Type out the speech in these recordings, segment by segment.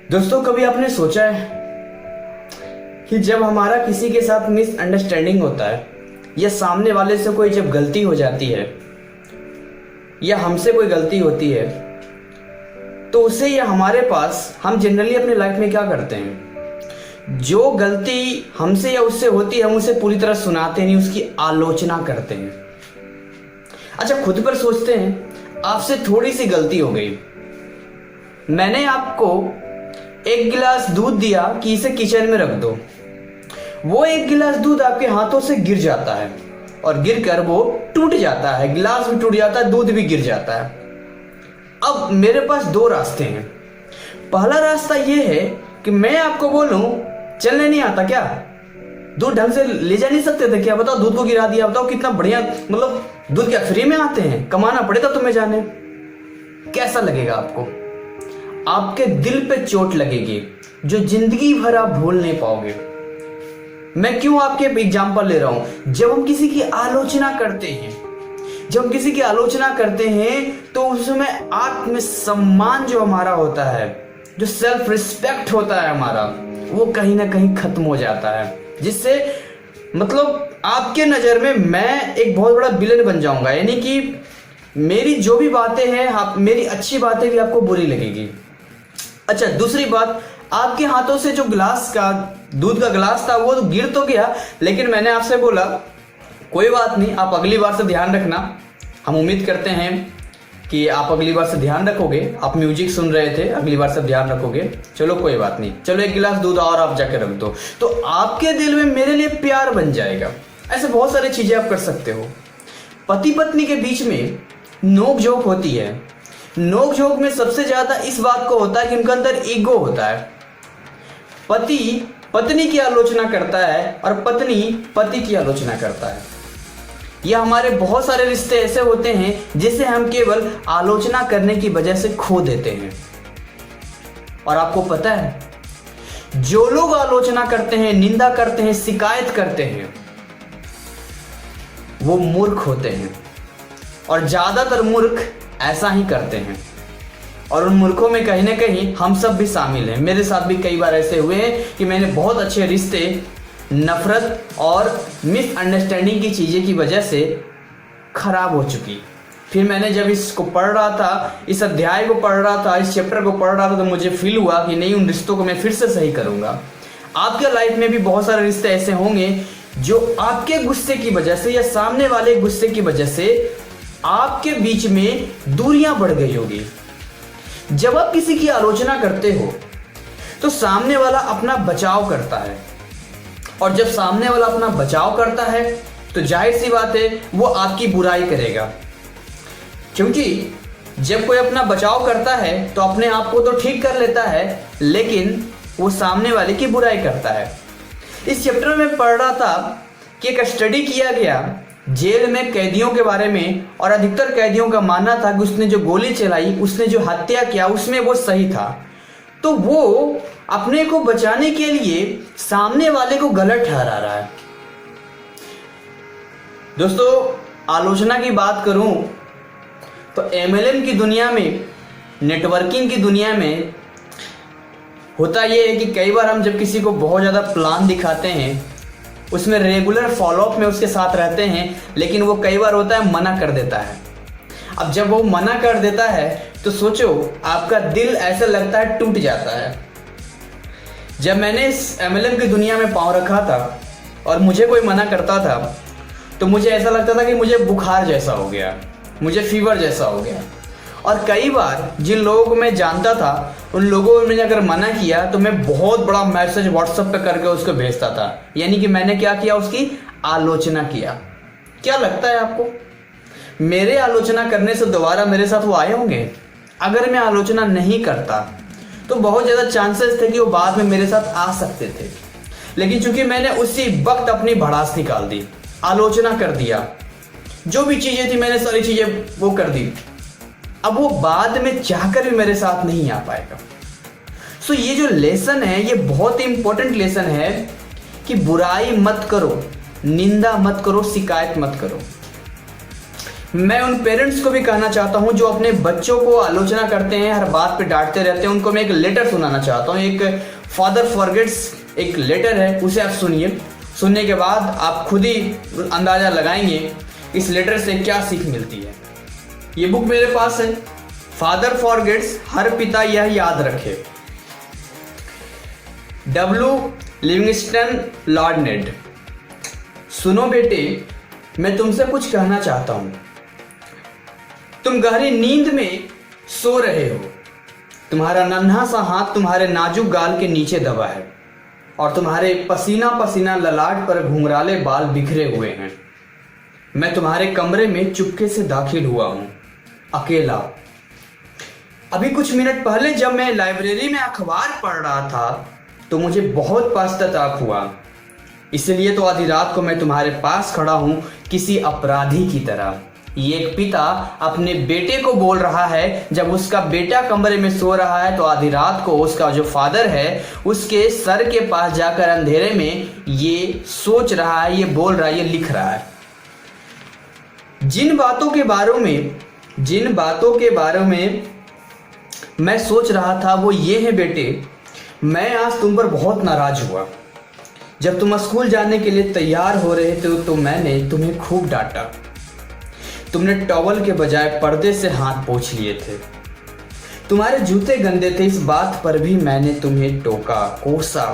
दोस्तों, कभी आपने सोचा है कि जब हमारा किसी के साथ मिसअंडरस्टैंडिंग होता है या सामने वाले से कोई जब गलती हो जाती है या हमसे कोई गलती होती है तो उसे या हमारे पास हम जनरली अपने लाइफ में क्या करते हैं? जो गलती हमसे या उससे होती है हम उसे पूरी तरह सुनाते नहीं, उसकी आलोचना करते हैं। अच्छा, खुद पर सोचते हैं, आपसे थोड़ी सी गलती हो गई, मैंने आपको एक गिलास दूध दिया कि इसे किचन में रख दो। वो एक गिलास दूध आपके हाथों से गिर जाता है और गिरकर वो टूट जाता है, गिलास भी टूट जाता है, दूध भी गिर जाता है। अब मेरे पास दो रास्ते हैं। पहला रास्ता ये है कि मैं आपको बोलूं, चलने नहीं आता क्या? दूध ढंग से ले जा नहीं सकते थे क्या? बताओ, दूध को गिरा दिया, बताओ कितना बढ़िया, मतलब दूध क्या फ्री में आते हैं? कमाना पड़ेगा तुम्हें जाने। कैसा लगेगा आपको? आपके दिल पे चोट लगेगी जो जिंदगी भर आप भूल नहीं पाओगे। मैं क्यों आपके एग्जांपल ले रहा हूं? जब हम किसी की आलोचना करते हैं तो उसमें आत्मसम्मान जो हमारा होता है, जो सेल्फ रिस्पेक्ट होता है हमारा, वो कहीं ना कहीं खत्म हो जाता है। जिससे मतलब आपके नजर में मैं एक बहुत बड़ा विलेन बन जाऊंगा, यानी कि मेरी जो भी बातें हैं, मेरी अच्छी बातें भी आपको बुरी लगेगी। अच्छा, दूसरी बात, आपके हाथों से जो दूध का गिलास था वो तो गिर तो गया, लेकिन मैंने आपसे बोला कोई बात नहीं, आप अगली बार से ध्यान रखना। हम उम्मीद करते हैं कि आप अगली बार से ध्यान रखोगे। आप म्यूजिक सुन रहे थे, अगली बार से ध्यान रखोगे। चलो कोई बात नहीं, चलो एक गिलास दूध और आप जाके रख दो, तो आपके दिल में मेरे लिए प्यार बन जाएगा। ऐसे बहुत सारी चीजें आप कर सकते हो। पति पत्नी के बीच में नोक झोंक होती है। नोक झोंक में सबसे ज्यादा इस बात को होता है कि उनके अंदर ईगो होता है। पति पत्नी की आलोचना करता है और पत्नी पति की आलोचना करता है। यह हमारे बहुत सारे रिश्ते ऐसे होते हैं जिसे हम केवल आलोचना करने की वजह से खो देते हैं। और आपको पता है, जो लोग आलोचना करते हैं, निंदा करते हैं, शिकायत करते हैं, वो मूर्ख होते हैं। और ज्यादातर मूर्ख ऐसा ही करते हैं, और उन मूर्खों में कहीं ना कहीं हम सब भी शामिल हैं। मेरे साथ भी कई बार ऐसे हुए हैं कि मैंने बहुत अच्छे रिश्ते नफरत और मिसअंडरस्टैंडिंग की चीजें की वजह से खराब हो चुकी। फिर मैंने जब इसको पढ़ रहा था, इस अध्याय को पढ़ रहा था, इस चैप्टर को पढ़ रहा था, तो मुझे फील हुआ कि नहीं, उन रिश्तों को मैं फिर से सही करूंगा। आपके लाइफ में भी बहुत सारे रिश्ते ऐसे होंगे जो आपके गुस्से की वजह से या सामने वाले गुस्से की वजह से आपके बीच में दूरियां बढ़ गई होगी। जब आप किसी की आलोचना करते हो तो सामने वाला अपना बचाव करता है, और जब सामने वाला अपना बचाव करता है तो जाहिर सी बात है वो आपकी बुराई करेगा। क्योंकि जब कोई अपना बचाव करता है तो अपने आप को तो ठीक कर लेता है, लेकिन वो सामने वाले की बुराई करता है। इस चैप्टर में पढ़ रहा था कि एक स्टडी किया गया जेल में कैदियों के बारे में, और अधिकतर कैदियों का मानना था कि उसने जो गोली चलाई, उसने जो हत्या किया, उसमें वो सही था। तो वो अपने को बचाने के लिए सामने वाले को गलत ठहरा रहा है। दोस्तों, आलोचना की बात करूं तो एमएलएम की दुनिया में, नेटवर्किंग की दुनिया में होता यह है कि कई बार हम जब किसी को बहुत ज्यादा प्लान दिखाते हैं, उसमें रेगुलर फॉलोअप में उसके साथ रहते हैं, लेकिन वो कई बार होता है मना कर देता है। अब जब वो मना कर देता है तो सोचो, आपका दिल ऐसा लगता है टूट जाता है। जब मैंने इस एमएलएम की दुनिया में पांव रखा था और मुझे कोई मना करता था तो मुझे ऐसा लगता था कि मुझे बुखार जैसा हो गया, मुझे फीवर जैसा हो गया। और कई बार जिन लोगों को मैं जानता था, उन लोगों ने अगर मना किया तो मैं बहुत बड़ा मैसेज व्हाट्सएप पे करके उसको भेजता था। यानी कि मैंने क्या किया? उसकी आलोचना किया। क्या लगता है आपको, मेरे आलोचना करने से दोबारा मेरे साथ वो आए होंगे? अगर मैं आलोचना नहीं करता तो बहुत ज्यादा चांसेस थे कि वो बाद में मेरे साथ आ सकते थे। लेकिन चूंकि मैंने उसी वक्त अपनी भड़ास निकाल दी, आलोचना कर दिया, जो भी चीजें थी मैंने सारी चीजें वो कर दी, अब वो बाद में चाहकर भी मेरे साथ नहीं आ पाएगा। सो ये जो लेसन है, ये बहुत ही इंपॉर्टेंट लेसन है कि बुराई मत करो, निंदा मत करो, शिकायत मत करो। मैं उन पेरेंट्स को भी कहना चाहता हूं जो अपने बच्चों को आलोचना करते हैं, हर बात पे डांटते रहते हैं, उनको मैं एक लेटर सुनाना चाहता हूं। एक फादर फॉरगेट्स एक लेटर है, उसे आप सुनिए। सुनने के बाद आप खुद ही अंदाजा लगाएंगे इस लेटर से क्या सीख मिलती है। ये बुक मेरे पास है, फादर फॉरगेट्स, हर पिता यह याद रखे, W. लिविंगस्टन लॉर्डनेड। सुनो बेटे, मैं तुमसे कुछ कहना चाहता हूं। तुम गहरी नींद में सो रहे हो, तुम्हारा नन्हा सा हाथ तुम्हारे नाजुक गाल के नीचे दबा है और तुम्हारे पसीना पसीना ललाट पर घुंघराले बाल बिखरे हुए हैं। मैं तुम्हारे कमरे में चुपके से दाखिल हुआ हूं, अकेला। अभी कुछ मिनट पहले जब मैं लाइब्रेरी में अखबार पढ़ रहा था तो मुझे बहुत पश्चाताप हुआ। इसलिए तो आधी रात को मैं तुम्हारे पास खड़ा हूं किसी अपराधी की तरह। ये एक पिता अपने बेटे को बोल रहा है, जब उसका बेटा कमरे में सो रहा है तो आधी रात को उसका जो फादर है उसके सर के पास जाकर अंधेरे में ये सोच रहा है, ये बोल रहा है, ये लिख रहा है। जिन बातों के बारे में मैं सोच रहा था वो ये है बेटे, मैं आज तुम पर बहुत नाराज हुआ। जब तुम स्कूल जाने के लिए तैयार हो रहे थे तो मैंने तुम्हें खूब डांटा। तुमने टॉवल के बजाय पर्दे से हाथ पोंछ लिए थे। तुम्हारे जूते गंदे थे, इस बात पर भी मैंने तुम्हें टोका, कोसा।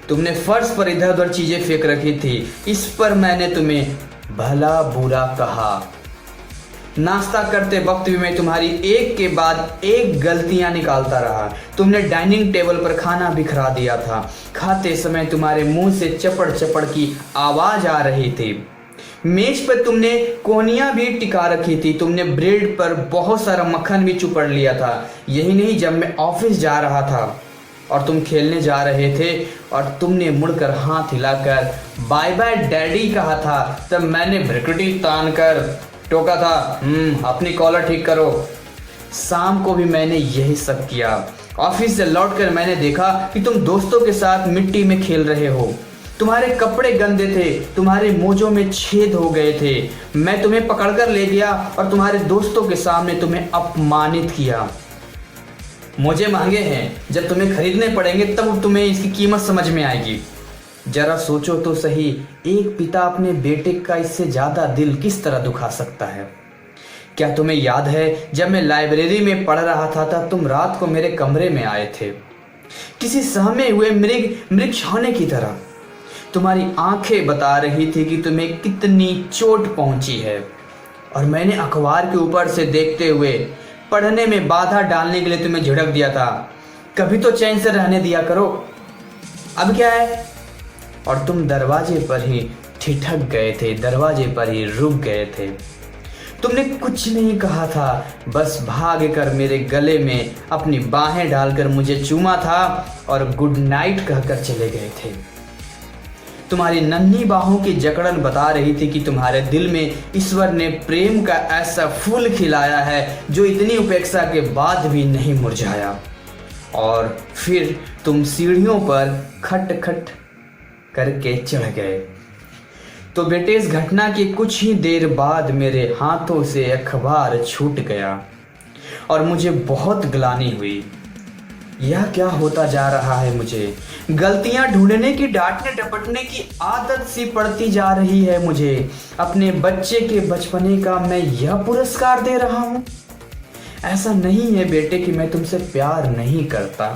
तुमने फर्श पर इधर उधर चीजें फेंक रखी थी, इस पर मैंने तुम्हें भला बुरा कहा। नाश्ता करते वक्त भी मैं तुम्हारी एक के बाद एक गलतियां निकालता रहा। तुमने डाइनिंग टेबल पर खाना बिखरा दिया था। खाते समय तुम्हारे मुंह से चपड़ चपड़ की आवाज आ रही थी। मेज पर तुमने कोहनियां भी टिका रखी थी। तुमने ब्रेड पर बहुत सारा मक्खन भी चुपड़ लिया था। यही नहीं, जब मैं ऑफिस जा रहा था और तुम खेलने जा रहे थे और तुमने मुड़कर हाथ हिलाकर बाय बाय डैडी कहा था, तब मैंने भ्रिकुटी तान कर टोका था, अपनी कॉलर ठीक करो। शाम को भी मैंने यही सब किया। ऑफिस से लौटकर मैंने देखा कि तुम दोस्तों के साथ मिट्टी में खेल रहे हो। तुम्हारे कपड़े गंदे थे, तुम्हारे मोजों में छेद हो गए थे। मैं तुम्हें पकड़कर ले गया और तुम्हारे दोस्तों के सामने तुम्हें अपमानित किया। मोजे महंगे हैं, जब तुम्हें खरीदने पड़ेंगे तब तुम्हें इसकी कीमत समझ में आएगी। जरा सोचो तो सही, एक पिता अपने बेटे का इससे ज्यादा दिल किस तरह दुखा सकता है। क्या तुम्हें याद है, जब मैं लाइब्रेरी में पढ़ रहा था तब तुम रात को मेरे कमरे में आए थे, किसी सहमे हुए मृग छाने की तरह। तुम्हारी आंखें बता रही थी कि तुम्हें कितनी चोट पहुंची है और मैंने अखबार के ऊपर से देखते हुए पढ़ने में बाधा डालने के लिए तुम्हें झिड़क दिया था। कभी तो चैन से रहने दिया करो। अब क्या है? और तुम दरवाजे पर ही ठिठक गए थे, दरवाजे पर ही रुक गए थे। तुमने कुछ नहीं कहा था, बस भाग कर मेरे गले में अपनी बाहें डालकर मुझे चूमा था और गुड नाइट कहकर चले गए थे। तुम्हारी नन्ही बाहों की जकड़न बता रही थी कि तुम्हारे दिल में ईश्वर ने प्रेम का ऐसा फूल खिलाया है जो इतनी उपेक्षा के बाद भी नहीं मुरझाया। और फिर तुम सीढ़ियों पर खट खट करके चढ़ गए। तो बेटे, इस घटना की कुछ ही देर बाद मेरे हाथों से अखबार छूट गया और मुझे बहुत ग्लानि हुई। यह क्या होता जा रहा है मुझे? गलतियां ढूंढने की, डांटने डपटने की आदत सी पड़ती जा रही है मुझे। अपने बच्चे के बचपने का मैं यह पुरस्कार दे रहा हूं। ऐसा नहीं है बेटे कि मैं तुमसे प्यार नहीं करता,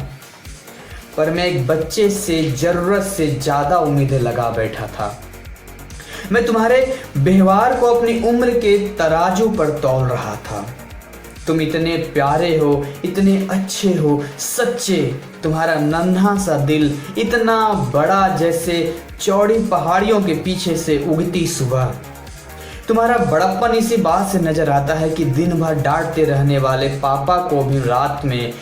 पर मैं एक बच्चे से जरूरत से ज्यादा उम्मीदें लगा बैठा था। मैं तुम्हारे व्यवहार को अपनी उम्र के तराजू पर तौल रहा था। तुम इतने प्यारे हो, इतने अच्छे हो, सच्चे। तुम्हारा नन्हा सा दिल इतना बड़ा जैसे चौड़ी पहाड़ियों के पीछे से उगती सुबह। तुम्हारा बड़प्पन इसी बात से नजर आता है कि दिन भर डांटते रहने वाले पापा को भी रात में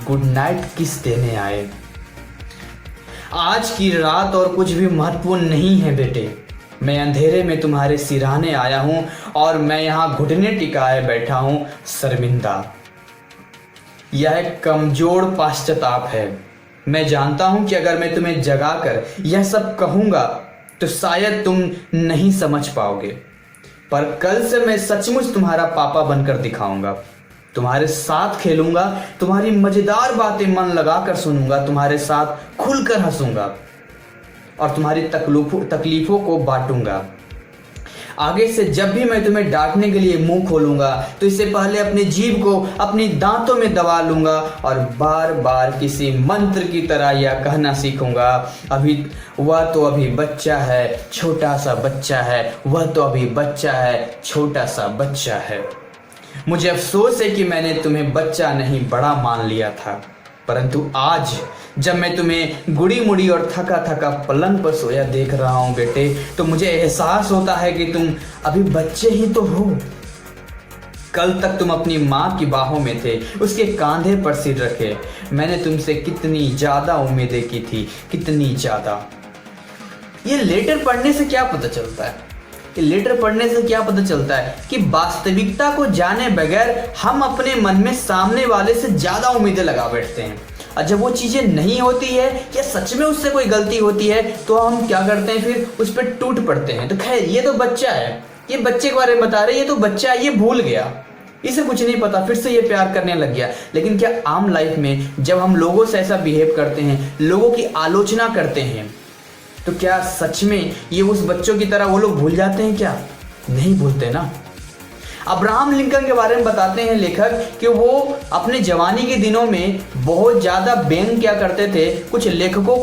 गुड नाइट किस देने आए। आज की रात और कुछ भी महत्वपूर्ण नहीं है बेटे। मैं अंधेरे में तुम्हारे सिराने आया हूं और मैं यहां घुटने टिकाए बैठा हूं, शर्मिंदा। यह एक कमजोर पश्चाताप है। मैं जानता हूं कि अगर मैं तुम्हें जगाकर यह सब कहूंगा तो शायद तुम नहीं समझ पाओगे। पर कल से मैं सचमुच तुम्हारा पापा बनकर दिखाऊंगा। तुम्हारे साथ खेलूंगा, तुम्हारी मजेदार बातें मन लगाकर सुनूंगा, तुम्हारे साथ खुलकर हंसूंगा और तुम्हारी तकलीफों को बांटूंगा। आगे से जब भी मैं तुम्हें डांटने के लिए मुंह खोलूंगा तो इससे पहले अपनी जीभ को अपनी दांतों में दबा लूंगा और बार बार किसी मंत्र की तरह यह कहना सीखूंगा, वह तो अभी बच्चा है, छोटा सा बच्चा है, वह तो अभी बच्चा है, छोटा सा बच्चा है। मुझे अफसोस है कि मैंने तुम्हें बच्चा नहीं बड़ा मान लिया था, परंतु आज जब मैं तुम्हें गुड़ी मुड़ी और थका थका पलंग पर सोया देख रहा हूँ बेटे, तो मुझे एहसास होता है कि तुम अभी बच्चे ही तो हो। कल तक तुम अपनी माँ की बाहों में थे, उसके कंधे पर सिर रखे। मैंने तुमसे कितनी ज़्यादा उम्मीदें की थी, कितनी ज़्यादा। ये लेटर पढ़ने से क्या पता चलता है? लेटर पढ़ने से क्या पता चलता है कि वास्तविकता को जाने बगैर हम अपने मन में सामने वाले से ज़्यादा उम्मीदें लगा बैठते हैं, और जब वो चीज़ें नहीं होती है या सच में उससे कोई गलती होती है तो हम क्या करते हैं, फिर उस पर टूट पड़ते हैं। तो खैर, ये तो बच्चा है, ये बच्चे के बारे में बता रहे, ये तो बच्चा है, ये भूल गया, इसे कुछ नहीं पता, फिर से ये प्यार करने लग गया। लेकिन क्या आम लाइफ में जब हम लोगों से ऐसा बिहेव करते हैं, लोगों की आलोचना करते हैं, तो क्या सच में ये उस बच्चों की तरह वो लोग भूल जाते हैं? क्या नहीं भूलते ना। अब्राहम लिंकन के बारे में बताते हैं लेखक कि वो अपने जवानी के दिनों में बहुत ज़्यादा व्यंग क्या करते थे। कुछ लेखकों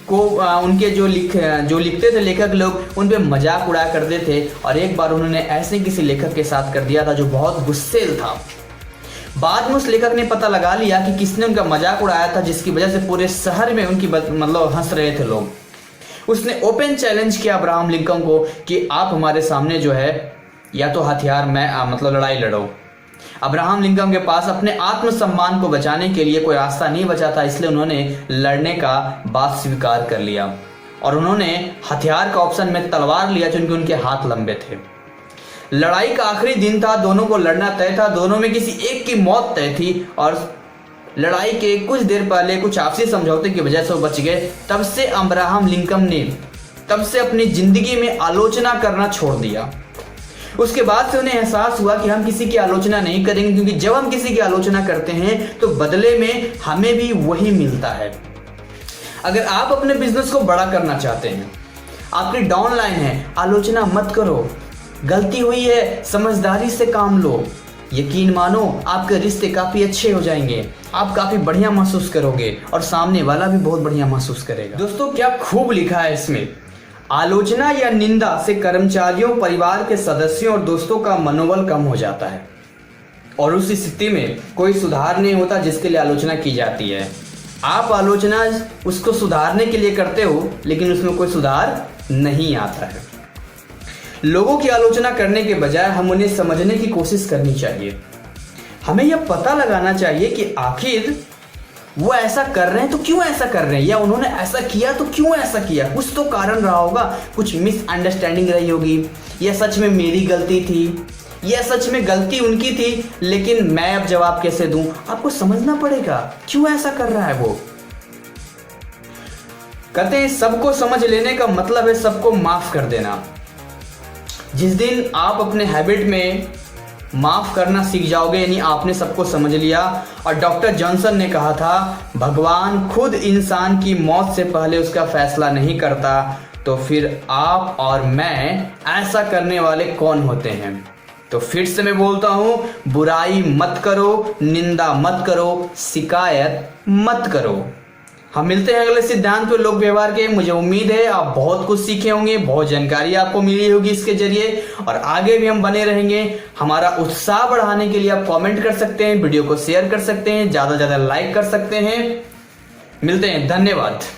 को उनके जो लिखते थे लेखक लोग, उन पे मजाक उड़ाया करते थे, और एक बार उन्होंने ऐसे किसी लेखक के साथ कर दिया था जो बहुत गुस्सेल था। बाद में उस लेखक ने पता लगा लिया कि किसने उनका मजाक उड़ाया था, जिसकी वजह से पूरे शहर में उनकी मतलब हंस रहे थे लोग। उसने ओपन चैलेंज किया अब्राहम लिंकन को कि आप हमारे सामने जो है या तो हथियार में मतलब लड़ाई लड़ो। अब्राहम लिंकन के पास अपने आत्मसम्मान को बचाने के लिए कोई रास्ता नहीं बचा था, इसलिए उन्होंने लड़ने का बात स्वीकार कर लिया और उन्होंने हथियार का ऑप्शन में तलवार लिया, क्योंकि उनके हाथ लंबे थे। लड़ाई का आखिरी दिन था, दोनों को लड़ना तय था, दोनों में किसी एक की मौत तय थी, और लड़ाई के कुछ देर पहले कुछ आपसी समझौते की वजह से वो बच गए। तब से अब्राहम लिंकन ने अपनी जिंदगी में आलोचना करना छोड़ दिया। उसके बाद से उन्हें एहसास हुआ कि हम किसी की आलोचना नहीं करेंगे, क्योंकि जब हम किसी की आलोचना करते हैं तो बदले में हमें भी वही मिलता है। अगर आप अपने बिजनेस को बड़ा करना चाहते हैं, आपकी डाउनलाइन है, आलोचना मत करो। गलती हुई है, समझदारी से काम लो। यकीन मानो, आपके रिश्ते काफी अच्छे हो जाएंगे, आप काफी बढ़िया महसूस करोगे और सामने वाला भी बहुत बढ़िया महसूस करेगा। दोस्तों, क्या खूब लिखा है इसमें। आलोचना या निंदा से कर्मचारियों, परिवार के सदस्यों और दोस्तों का मनोबल कम हो जाता है, और उस स्थिति में कोई सुधार नहीं होता जिसके लिए आलोचना की जाती है। आप आलोचना उसको सुधारने के लिए करते हो, लेकिन उसमें कोई सुधार नहीं आता है। लोगों की आलोचना करने के बजाय हम उन्हें समझने की कोशिश करनी चाहिए। हमें यह पता लगाना चाहिए कि आखिर वो ऐसा कर रहे हैं तो क्यों ऐसा कर रहे हैं, या उन्होंने ऐसा किया तो क्यों ऐसा किया। कुछ तो कारण रहा होगा, कुछ मिसअंडरस्टैंडिंग रही होगी, या सच में मेरी गलती थी, या सच में गलती उनकी थी, लेकिन मैं अब जवाब कैसे दूं। आपको समझना पड़ेगा क्यों ऐसा कर रहा है वो। कहते हैं सबको समझ लेने का मतलब है सबको माफ कर देना। जिस दिन आप अपने हैबिट में माफ करना सीख जाओगे, यानी आपने सबको समझ लिया। और डॉक्टर जॉनसन ने कहा था, भगवान खुद इंसान की मौत से पहले उसका फैसला नहीं करता, तो फिर आप और मैं ऐसा करने वाले कौन होते हैं। तो फिर से मैं बोलता हूं, बुराई मत करो, निंदा मत करो, शिकायत मत करो। हम मिलते हैं अगले सिद्धांत पे लोक व्यवहार के। मुझे उम्मीद है आप बहुत कुछ सीखे होंगे, बहुत जानकारी आपको मिली होगी इसके जरिए, और आगे भी हम बने रहेंगे। हमारा उत्साह बढ़ाने के लिए आप कमेंट कर सकते हैं, वीडियो को शेयर कर सकते हैं, ज़्यादा से ज़्यादा लाइक कर सकते हैं। मिलते हैं, धन्यवाद।